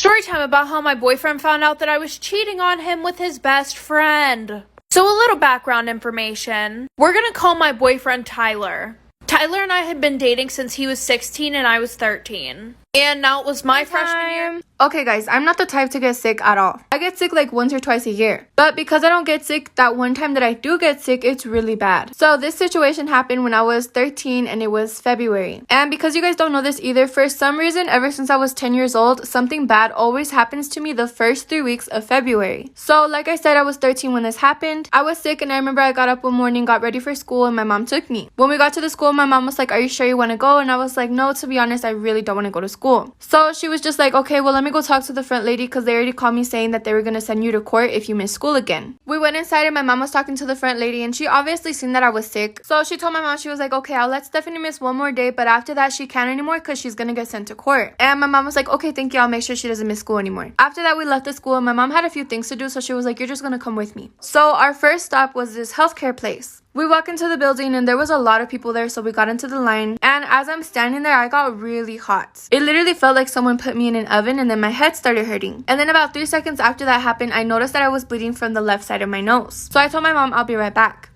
Story time about how my boyfriend found out that I was cheating on him with his best friend. So a little background information. We're gonna call my boyfriend Tyler. Tyler and I had been dating since he was 16 and I was 13. And now it was my freshman year. Okay guys, I'm not the type to get sick at all. I get sick like once or twice a year. But because I don't get sick, that one time that I do get sick, it's really bad. So this situation happened when I was 13 and it was February. And because you guys don't know this either, for some reason, ever since I was 10 years old, something bad always happens to me the first 3 weeks of February. So like I said, I was 13 when this happened. I was sick and I remember I got up one morning, got ready for school, and my mom took me. When we got to the school, my mom was like, "Are you sure you want to go?" And I was like, "No, to be honest, I really don't want to go to school." So she was just like, "Okay, well, let me go talk to the front lady because they already called me saying that they were going to send you to court if you miss school again." We went inside and my mom was talking to the front lady and she obviously seen that I was sick. So she told my mom, she was like, "Okay, I'll let Stephanie miss one more day, but after that she can't anymore because she's going to get sent to court." And my mom was like, "Okay, thank you. I'll make sure she doesn't miss school anymore." After that, we left the school and my mom had a few things to do. So she was like, "You're just going to come with me." So our first stop was this healthcare place. We walked into the building and there was a lot of people there, so we got into the line. And as I'm standing there, I got really hot. It literally felt like someone put me in an oven and then my head started hurting. And then about 3 seconds after that happened, I noticed that I was bleeding from the left side of my nose. So I told my mom I'll be right back.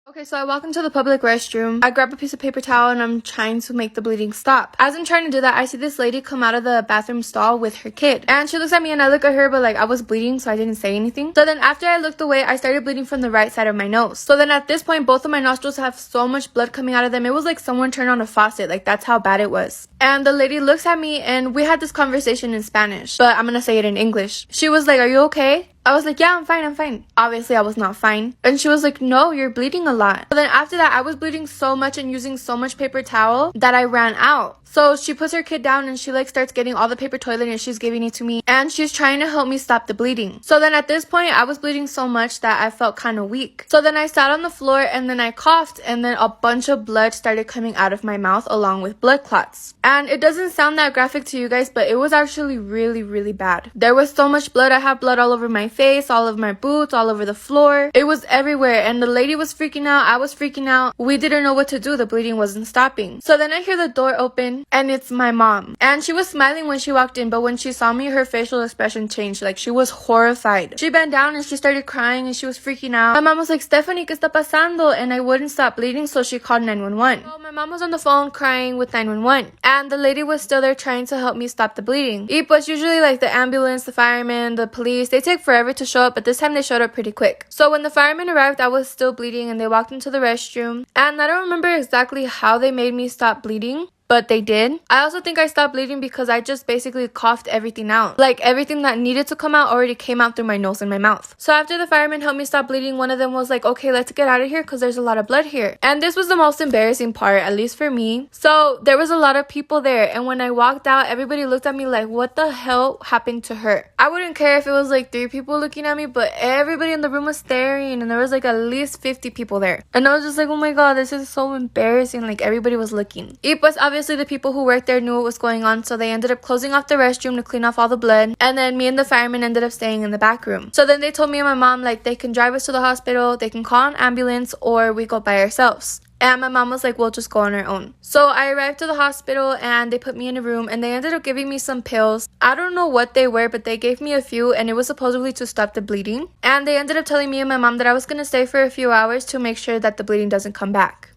Okay, so I walk into the public restroom. I grab a piece of paper towel and I'm trying to make the bleeding stop. As I'm trying to do that, I see this lady come out of the bathroom stall with her kid. And she looks at me and I look at her, but like I was bleeding, so I didn't say anything. So then after I looked away, I started bleeding from the right side of my nose. So then at this point, both of my nostrils have so much blood coming out of them. It was like someone turned on a faucet. Like that's how bad it was. And the lady looks at me and we had this conversation in Spanish, but I'm gonna say it in English. She was like, "Are you okay?" I was like, "Yeah, I'm fine. Obviously, I was not fine. And she was like, "No, you're bleeding a lot." But then after that, I was bleeding so much and using so much paper towel that I ran out. So she puts her kid down and she like starts getting all the paper toilet and she's giving it to me. And she's trying to help me stop the bleeding. So then at this point, I was bleeding so much that I felt kind of weak. So then I sat on the floor and then I coughed and then a bunch of blood started coming out of my mouth along with blood clots. And it doesn't sound that graphic to you guys, but it was actually really, really bad. There was so much blood. I had blood all over my face, all over my boots, all over the floor. It was everywhere. And the lady was freaking out. I was freaking out. We didn't know what to do. The bleeding wasn't stopping. So then I hear the door open and it's my mom. And she was smiling when she walked in, but when she saw me, her facial expression changed. Like she was horrified. She bent down and she started crying and she was freaking out. My mom was like, "Stephanie, ¿qué está pasando?" And I wouldn't stop bleeding, so she called 911. So my mom was on the phone crying with 911. And the lady was still there trying to help me stop the bleeding. It was usually like the ambulance, the firemen, the police, they take forever to show up, but this time they showed up pretty quick. So when the firemen arrived, I was still bleeding and they walked into the restroom. And I don't remember exactly how they made me stop bleeding, but they did. I also think I stopped bleeding because I just basically coughed everything out. Like everything that needed to come out already came out through my nose and my mouth. So after the firemen helped me stop bleeding, one of them was like, "Okay, let's get out of here because there's a lot of blood here." And this was the most embarrassing part, at least for me. So there was a lot of people there. And when I walked out, everybody looked at me like, "What the hell happened to her?" I wouldn't care if it was like 3 people looking at me, but everybody in the room was staring and there was like at least 50 people there. And I was just like, "Oh my God, this is so embarrassing." Like everybody was looking. It was obviously the people who worked there knew what was going on, so they ended up closing off the restroom to clean off all the blood. And then me and the firemen ended up staying in the back room. So then they told me and my mom like they can drive us to the hospital, they can call an ambulance, or we go by ourselves. And my mom was like, "We'll just go on our own." So I arrived to the hospital and they put me in a room and they ended up giving me some pills. I don't know what they were, but they gave me a few and it was supposedly to stop the bleeding. And they ended up telling me and my mom that I was going to stay for a few hours to make sure that the bleeding doesn't come back.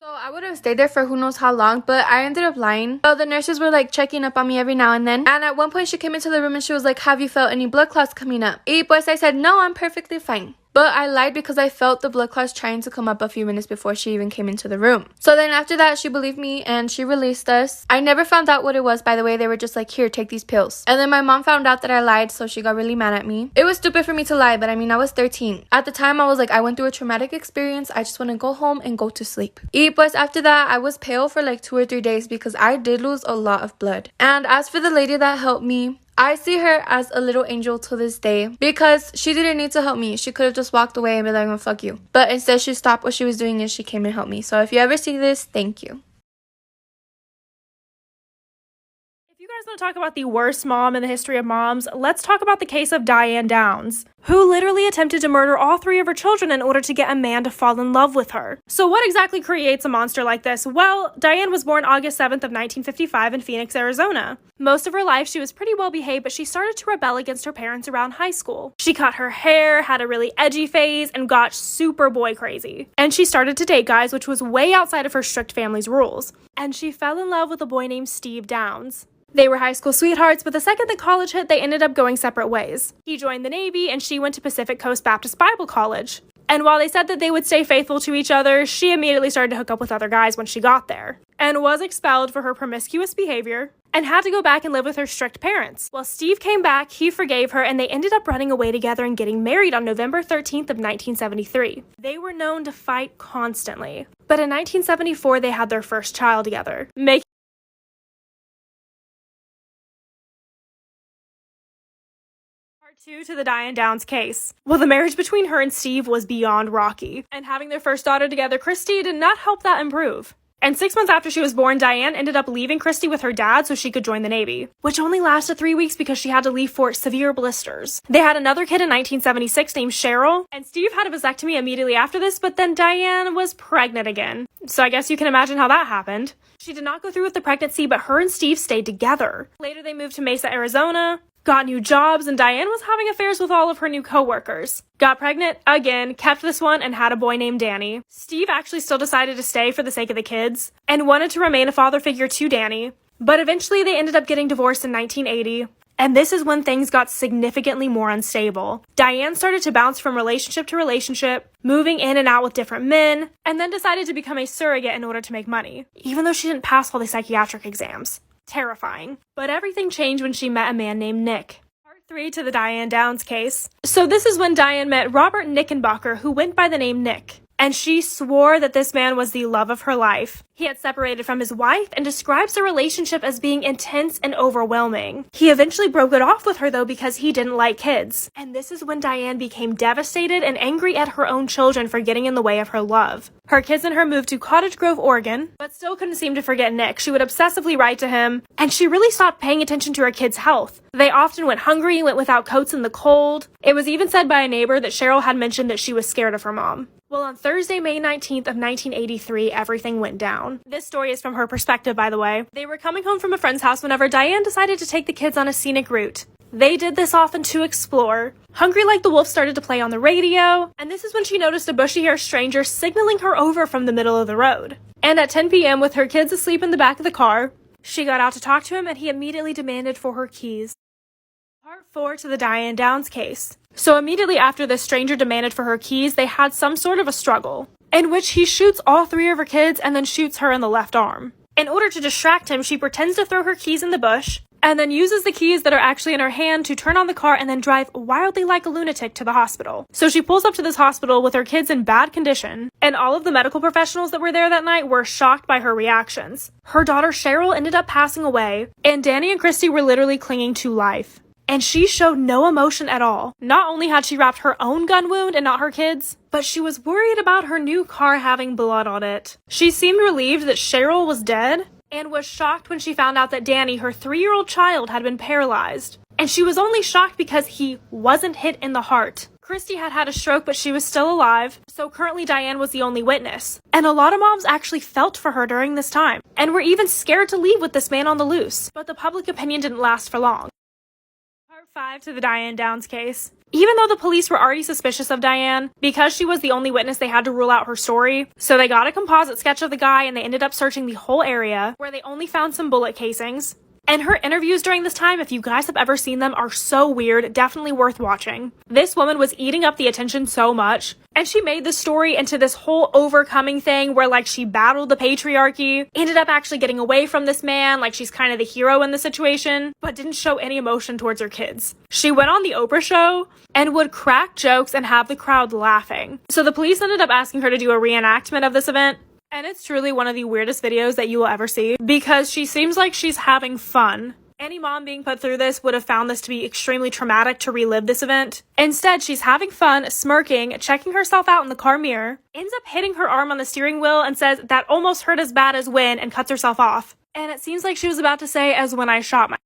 So I would have stayed there for who knows how long, but I ended up lying. So the nurses were like checking up on me every now and then. And at one point she came into the room and she was like, "Have you felt any blood clots coming up?" Y pues I said, "No, I'm perfectly fine." But I lied because I felt the blood clots trying to come up a few minutes before she even came into the room. So then after that, she believed me and she released us. I never found out what it was, by the way. They were just like, "Here, take these pills." And then my mom found out that I lied, so she got really mad at me. It was stupid for me to lie, but I mean, I was 13. At the time, I was like, I went through a traumatic experience. I just want to go home and go to sleep. Y pues after that, I was pale for like 2 or 3 days because I did lose a lot of blood. And as for the lady that helped me, I see her as a little angel to this day because she didn't need to help me. She could have just walked away and be like, "Oh, fuck you." But instead, she stopped what she was doing and she came and helped me. So if you ever see this, thank you. want to talk about the worst mom in the history of moms, let's talk about the case of Diane Downs, who literally attempted to murder all 3 of her children in order to get a man to fall in love with her. So what exactly creates a monster like this? Well, Diane was born August 7th of 1955 in Phoenix, Arizona. Most of her life, she was pretty well behaved, but she started to rebel against her parents around high school. She cut her hair, had a really edgy phase, and got super boy crazy. And she started to date guys, which was way outside of her strict family's rules. And she fell in love with a boy named Steve Downs. They were high school sweethearts, but the second that college hit, they ended up going separate ways. He joined the Navy, and she went to Pacific Coast Baptist Bible College. And while they said that they would stay faithful to each other, she immediately started to hook up with other guys when she got there, and was expelled for her promiscuous behavior, and had to go back and live with her strict parents. While Steve came back, he forgave her, and they ended up running away together and getting married on November 13th of 1973. They were known to fight constantly, but in 1974, they had their first child together, making Part 2 to the Diane Downs case. Well, the marriage between her and Steve was beyond rocky, and having their first daughter together, Christy, did not help that improve. And 6 months after she was born, Diane ended up leaving Christy with her dad so she could join the Navy, which only lasted 3 weeks because she had to leave for severe blisters. They had another kid in 1976 named Cheryl, and Steve had a vasectomy immediately after this, but then Diane was pregnant again. So I guess you can imagine how that happened. She did not go through with the pregnancy, but her and Steve stayed together. Later, they moved to Mesa, Arizona, got new jobs, and Diane was having affairs with all of her new coworkers. Got pregnant again, kept this one, and had a boy named Danny. Steve actually still decided to stay for the sake of the kids, and wanted to remain a father figure to Danny. But eventually they ended up getting divorced in 1980, and this is when things got significantly more unstable. Diane started to bounce from relationship to relationship, moving in and out with different men, and then decided to become a surrogate in order to make money, even though she didn't pass all the psychiatric exams. Terrifying. But everything changed when she met a man named Nick. Part 3 to the Diane Downs case. So this is when Diane met Robert Nickenbacker, who went by the name Nick. And she swore that this man was the love of her life. He had separated from his wife and describes the relationship as being intense and overwhelming. He eventually broke it off with her though because he didn't like kids. And this is when Diane became devastated and angry at her own children for getting in the way of her love. Her kids and her moved to Cottage Grove, Oregon, but still couldn't seem to forget Nick. She would obsessively write to him, and she really stopped paying attention to her kids' health. They often went hungry, went without coats in the cold. It was even said by a neighbor that Cheryl had mentioned that she was scared of her mom. Well, on Thursday, May 19th of 1983, everything went down. This story is from her perspective, by the way. They were coming home from a friend's house whenever Diane decided to take the kids on a scenic route. They did this often to explore. Hungry Like the Wolf started to play on the radio, and this is when she noticed a bushy-haired stranger signaling her over from the middle of the road. And at 10 p.m., with her kids asleep in the back of the car, she got out to talk to him, and he immediately demanded for her keys. Part 4 to the Diane Downs case. So immediately after this stranger demanded for her keys, they had some sort of a struggle, in which he shoots all 3 of her kids and then shoots her in the left arm. In order to distract him, she pretends to throw her keys in the bush, and then uses the keys that are actually in her hand to turn on the car and then drive wildly like a lunatic to the hospital. So she pulls up to this hospital with her kids in bad condition, and all of the medical professionals that were there that night were shocked by her reactions. Her daughter Cheryl ended up passing away, and Danny and Christy were literally clinging to life. And she showed no emotion at all. Not only had she wrapped her own gun wound and not her kids', but she was worried about her new car having blood on it. She seemed relieved that Cheryl was dead, and was shocked when she found out that Danny, her 3-year-old child, had been paralyzed. And she was only shocked because he wasn't hit in the heart. Christy had had a stroke, but she was still alive, so currently Diane was the only witness. And a lot of moms actually felt for her during this time, and were even scared to leave with this man on the loose. But the public opinion didn't last for long. Part 5 to the Diane Downs case. Even though the police were already suspicious of Diane, because she was the only witness, they had to rule out her story. So they got a composite sketch of the guy, and they ended up searching the whole area, where they only found some bullet casings. And her interviews during this time, if you guys have ever seen them, are so weird, definitely worth watching. This woman was eating up the attention so much, and she made the story into this whole overcoming thing where, like, she battled the patriarchy, ended up actually getting away from this man, like she's kind of the hero in the situation, but didn't show any emotion towards her kids. She went on the Oprah show and would crack jokes and have the crowd laughing. So the police ended up asking her to do a reenactment of this event. And it's truly one of the weirdest videos that you will ever see, because she seems like she's having fun. Any mom being put through this would have found this to be extremely traumatic to relive this event. Instead, she's having fun, smirking, checking herself out in the car mirror, ends up hitting her arm on the steering wheel and says, "That almost hurt as bad as when," and cuts herself off. And it seems like she was about to say, "as when I shot my..."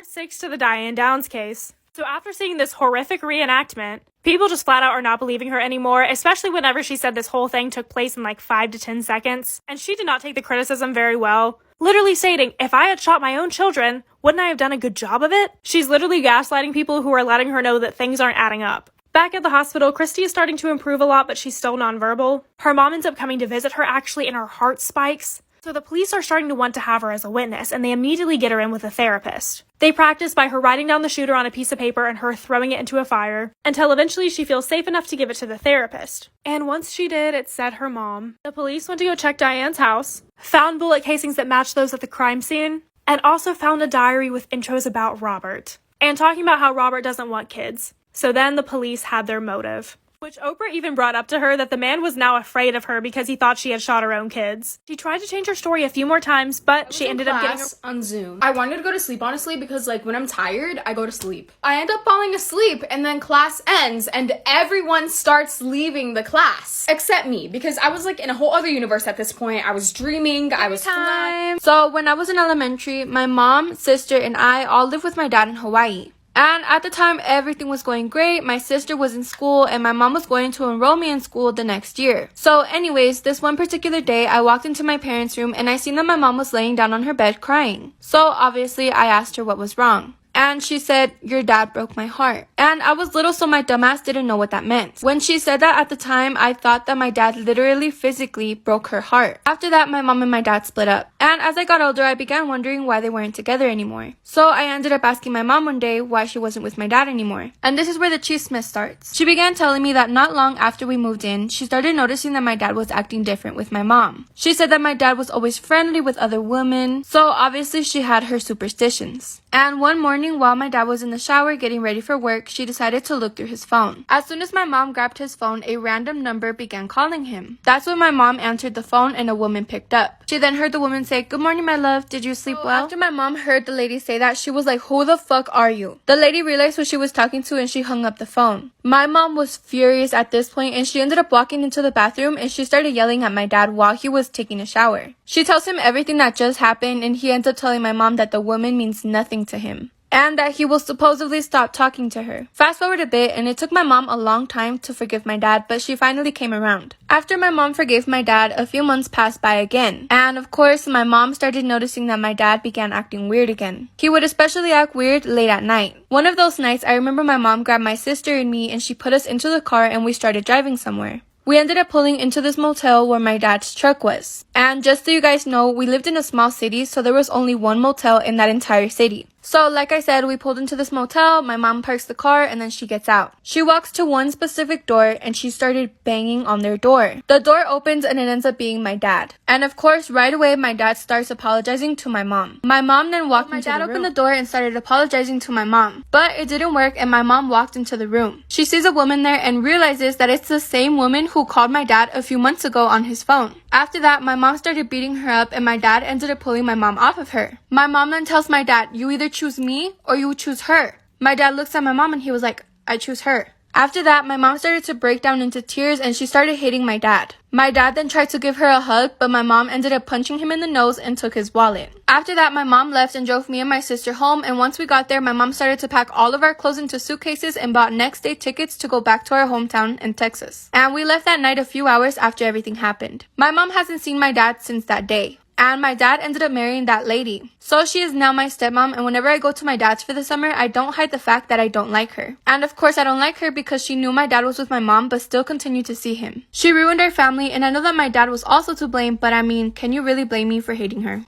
Part 6 to the Diane Downs case. So after seeing this horrific reenactment, people just flat out are not believing her anymore, especially whenever she said this whole thing took place in like 5 to 10 seconds. And she did not take the criticism very well, literally stating, if I had shot my own children, wouldn't I have done a good job of it? She's literally gaslighting people who are letting her know that things aren't adding up. Back at the hospital, Christy is starting to improve a lot, but she's still nonverbal. Her mom ends up coming to visit her actually, and her heart spikes. So the police are starting to want to have her as a witness, and they immediately get her in with a therapist. They practice by her writing down the shooter on a piece of paper and her throwing it into a fire, until eventually she feels safe enough to give it to the therapist. And once she did, it said her mom. The police went to go check Diane's house, found bullet casings that matched those at the crime scene, and also found a diary with intros about Robert, and talking about how Robert doesn't want kids. So then the police had their motive. Which Oprah even brought up to her that the man was now afraid of her because he thought she had shot her own kids. She tried to change her story a few more times, but she ended up getting on Zoom. I wanted to go to sleep, honestly, because like when I'm tired, I go to sleep. I end up falling asleep, and then class ends and everyone starts leaving the class except me, because I was like in a whole other universe at this point. I was dreaming, I was flying. So when I was in elementary, my mom, sister, and I all lived with my dad in Hawaii. And at the time, everything was going great. My sister was in school and my mom was going to enroll me in school the next year. So anyways, this one particular day, I walked into my parents' room and I seen that my mom was laying down on her bed crying. So obviously, I asked her what was wrong. And she said, your dad broke my heart. And I was little, so my dumbass didn't know what that meant. When she said that at the time, I thought that my dad literally physically broke her heart. After that, my mom and my dad split up. And as I got older, I began wondering why they weren't together anymore. So I ended up asking my mom one day why she wasn't with my dad anymore. And this is where the chisme starts. She began telling me that not long after we moved in, she started noticing that my dad was acting different with my mom. She said that my dad was always friendly with other women. So obviously she had her superstitions. And one morning, while my dad was in the shower getting ready for work, she decided to look through his phone. As soon as my mom grabbed his phone, a random number began calling him. That's when my mom answered the phone and a woman picked up. She then heard the woman say, good morning, my love. Did you sleep well? After my mom heard the lady say that, she was like, who the fuck are you? The lady realized who she was talking to and she hung up the phone. My mom was furious at this point and she ended up walking into the bathroom and she started yelling at my dad while he was taking a shower. She tells him everything that just happened and he ends up telling my mom that the woman means nothing to him, and that he will supposedly stop talking to her. Fast forward a bit, and it took my mom a long time to forgive my dad, but she finally came around. After my mom forgave my dad, a few months passed by again. And of course, my mom started noticing that my dad began acting weird again. He would especially act weird late at night. One of those nights, I remember my mom grabbed my sister and me and she put us into the car and we started driving somewhere. We ended up pulling into this motel where my dad's truck was. And just so you guys know, we lived in a small city, so there was only one motel in that entire city. So like I said, we pulled into this motel, my mom parks the car, and then she gets out. She walks to one specific door and she started banging on their door. The door opens and it ends up being my dad. And of course, right away, my dad starts apologizing to my mom. My mom then walked into the room. My dad opened the door and started apologizing to my mom. But it didn't work and my mom walked into the room. She sees a woman there and realizes that it's the same woman who called my dad a few months ago on his phone. After that, my mom started beating her up and my dad ended up pulling my mom off of her. My mom then tells my dad, you either choose me or you choose her. My dad looks at my mom and he was like, I choose her. After that, my mom started to break down into tears and she started hating my dad. My dad then tried to give her a hug, but my mom ended up punching him in the nose and took his wallet. After that, my mom left and drove me and my sister home, and once we got there, my mom started to pack all of our clothes into suitcases and bought next day tickets to go back to our hometown in Texas. And we left that night a few hours after everything happened. My mom hasn't seen my dad since that day. And my dad ended up marrying that lady. So she is now my stepmom, and whenever I go to my dad's for the summer, I don't hide the fact that I don't like her. And of course I don't like her because she knew my dad was with my mom but still continued to see him. She ruined our family, and I know that my dad was also to blame, but I mean, can you really blame me for hating her?